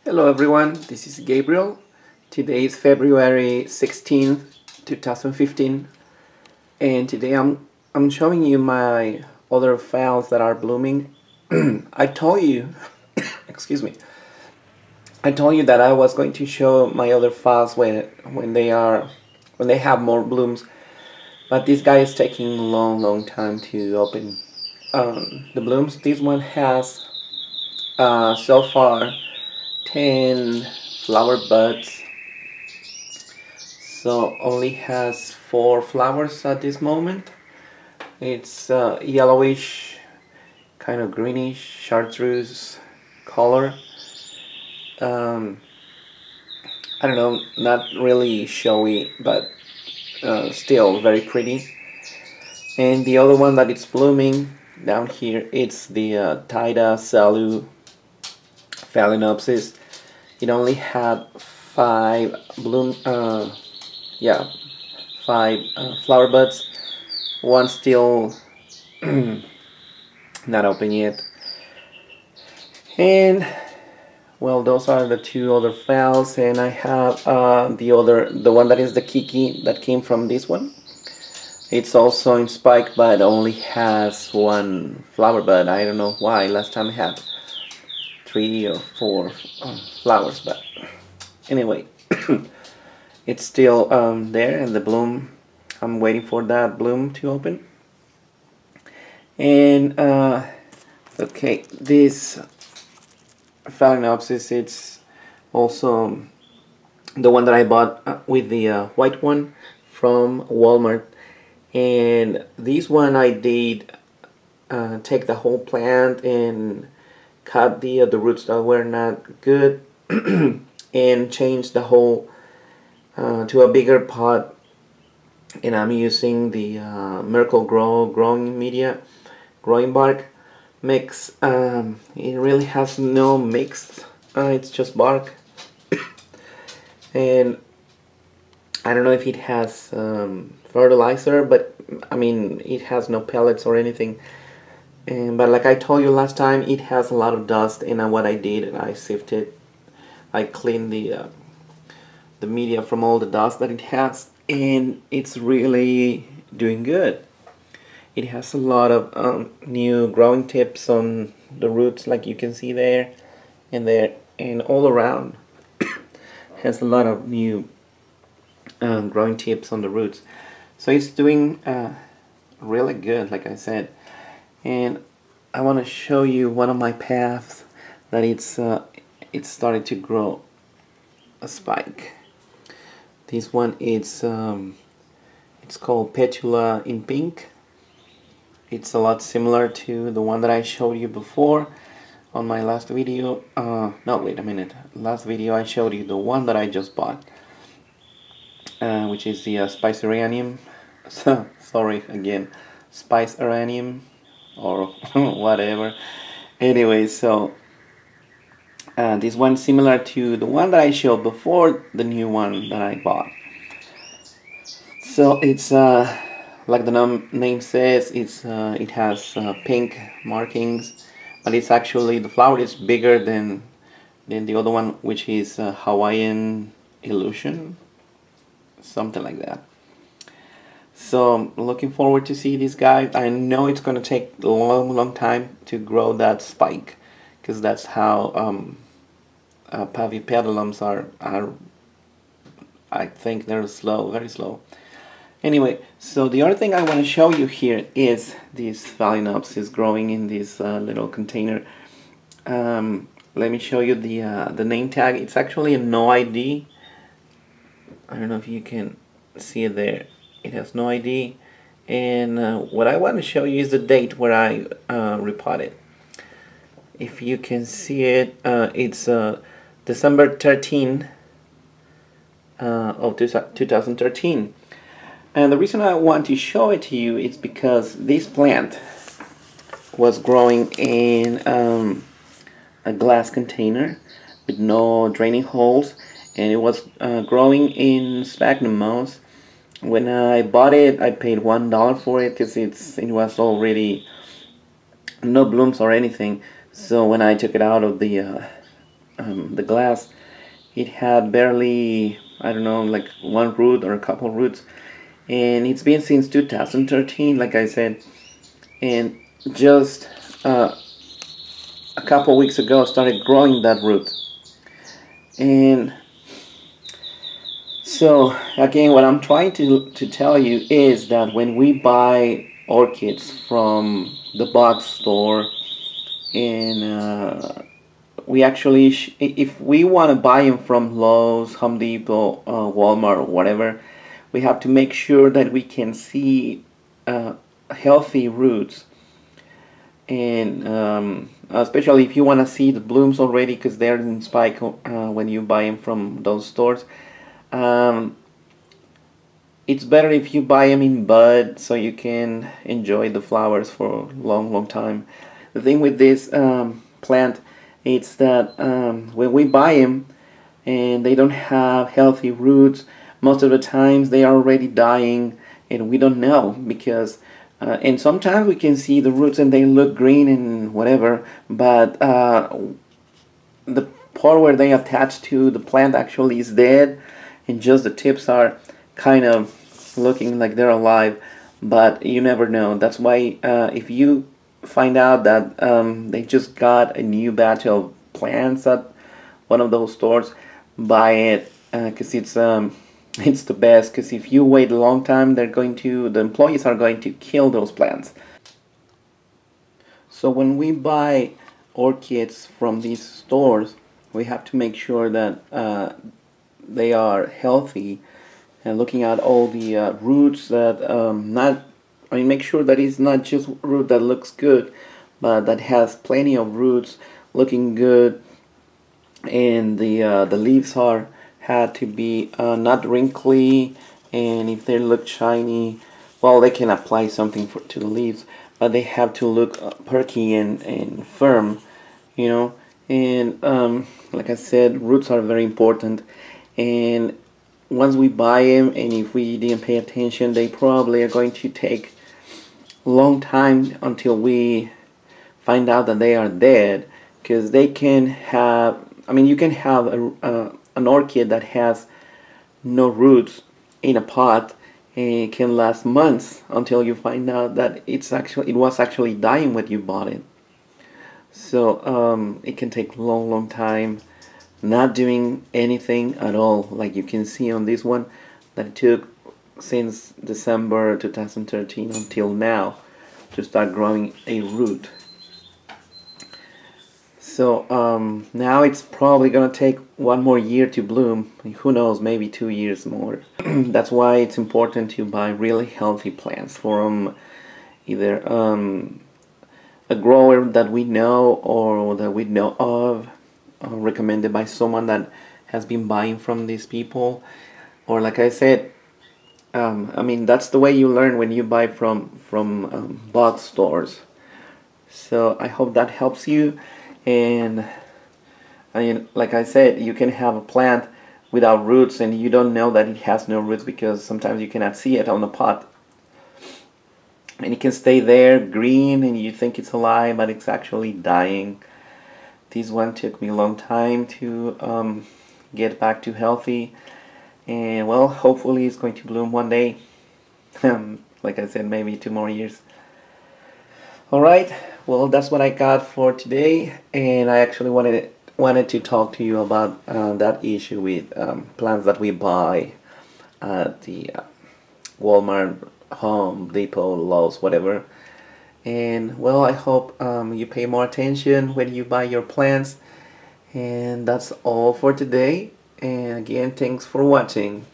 Hello everyone, this is Gabriel. Today is February 16th, 2015, and today I'm showing you my other files that are blooming. I told you, excuse me. I told you that I was going to show my other files when they have more blooms, but this guy is taking a long time to open the blooms. This one has so far 10 flower buds, so only has 4 flowers at this moment. It's yellowish, kind of greenish chartreuse color. I don't know, not really showy, but still very pretty. And the other one that it's blooming down here, it's the Tida Salu Phalaenopsis. It only had 5 flower buds. One still not open yet. And well, those are the 2 other files, and I have the one that is the Kiki that came from this one. It's also in spike, but only has 1 flower bud. I don't know why. Last time I had 3 or 4 flowers, but anyway, it's still there, and the bloom, I'm waiting for that bloom to open. And okay, this Phalaenopsis, it's also the one that I bought with the white one from Walmart. And this one I did take the whole plant and cut the roots that were not good and change the whole to a bigger pot, and I'm using the Miracle Grow growing bark mix. It really has no mix, it's just bark. And I don't know if it has fertilizer, but I mean, it has no pellets or anything. But like I told you last time, it has a lot of dust, and what I did, I sifted, I cleaned the media from all the dust that it has, and it's really doing good. It has a lot of new growing tips on the roots, like you can see there, and all around. Has a lot of new growing tips on the roots, so it's doing really good, like I said. And I want to show you one of my paths that it's started to grow a spike. This one is it's called Petula in Pink. It's a lot similar to the one that I showed you before on my last video. No, wait a minute. Last video I showed you the one that I just bought, which is the Spice Uranium. Sorry again, Spice Uranium or whatever. Anyway, so this one similar to the one that I showed before, the new one that I bought. So it's like the name says, it has pink markings, but it's actually, the flower is bigger than the other one, which is Hawaiian Illusion, something like that. So I'm looking forward to see this guy. I know it's going to take a long time to grow that spike, because that's how Paph are. I think they're slow, very slow. Anyway, so the other thing I want to show you here is this Phalaenopsis growing in this little container. Let me show you the name tag. It's actually a no ID. I don't know if you can see it there. It has no ID, and what I want to show you is the date where I repotted. If you can see it, it's December 13 of 2013. And the reason I want to show it to you is because this plant was growing in a glass container with no draining holes, and it was growing in sphagnum moss. When I bought it, I paid $1 for it because it was already no blooms or anything. So when I took it out of the the glass, it had barely, I don't know, like one root or a couple roots, and it's been since 2013, like I said, and just a couple weeks ago started growing that root. And so again, what I'm trying to tell you is that when we buy orchids from the box store, and we actually if we want to buy them from Lowe's, Home Depot, Walmart, or whatever, we have to make sure that we can see healthy roots, and especially if you want to see the blooms already, because they're in spike when you buy them from those stores. It's better if you buy them in bud, so you can enjoy the flowers for a long time. The thing with this plant, it's that when we buy them and they don't have healthy roots, most of the times they are already dying, and we don't know, because and sometimes we can see the roots and they look green and whatever, but the part where they attach to the plant actually is dead, and just the tips are kind of looking like they're alive, but you never know. That's why if you find out that they just got a new batch of plants at one of those stores, buy it, because it's the best. Because if you wait a long time, the employees are going to kill those plants. So when we buy orchids from these stores, we have to make sure that they are healthy, and looking at all the roots that make sure that it's not just root that looks good, but that has plenty of roots looking good, and the leaves had to be not wrinkly, and if they look shiny, well, they can apply something to the leaves, but they have to look perky and firm, you know. And like I said, roots are very important, and once we buy them, and if we didn't pay attention, they probably are going to take a long time until we find out that they are dead, because they can have, you can have an orchid that has no roots in a pot, and it can last months until you find out that it was actually dying when you bought it. So it can take a long time, not doing anything at all, like you can see on this one, that it took since December 2013 until now to start growing a root. So now it's probably gonna take one more year to bloom. Who knows, maybe 2 years more. That's why it's important to buy really healthy plants from either a grower that we know or that we know of, recommended by someone that has been buying from these people, or like I said, that's the way you learn when you buy from box stores. So I hope that helps you. And like I said, you can have a plant without roots and you don't know that it has no roots, because sometimes you cannot see it on the pot, and it can stay there green and you think it's alive, but it's actually dying. This one took me a long time to get back to healthy, and well, hopefully it's going to bloom one day. Like I said, maybe 2 more years. Alright, well, that's what I got for today, and I actually wanted to talk to you about that issue with plants that we buy at the Walmart, Home Depot, Lowe's, whatever. And well, I hope you pay more attention when you buy your plants. And that's all for today. And again, thanks for watching.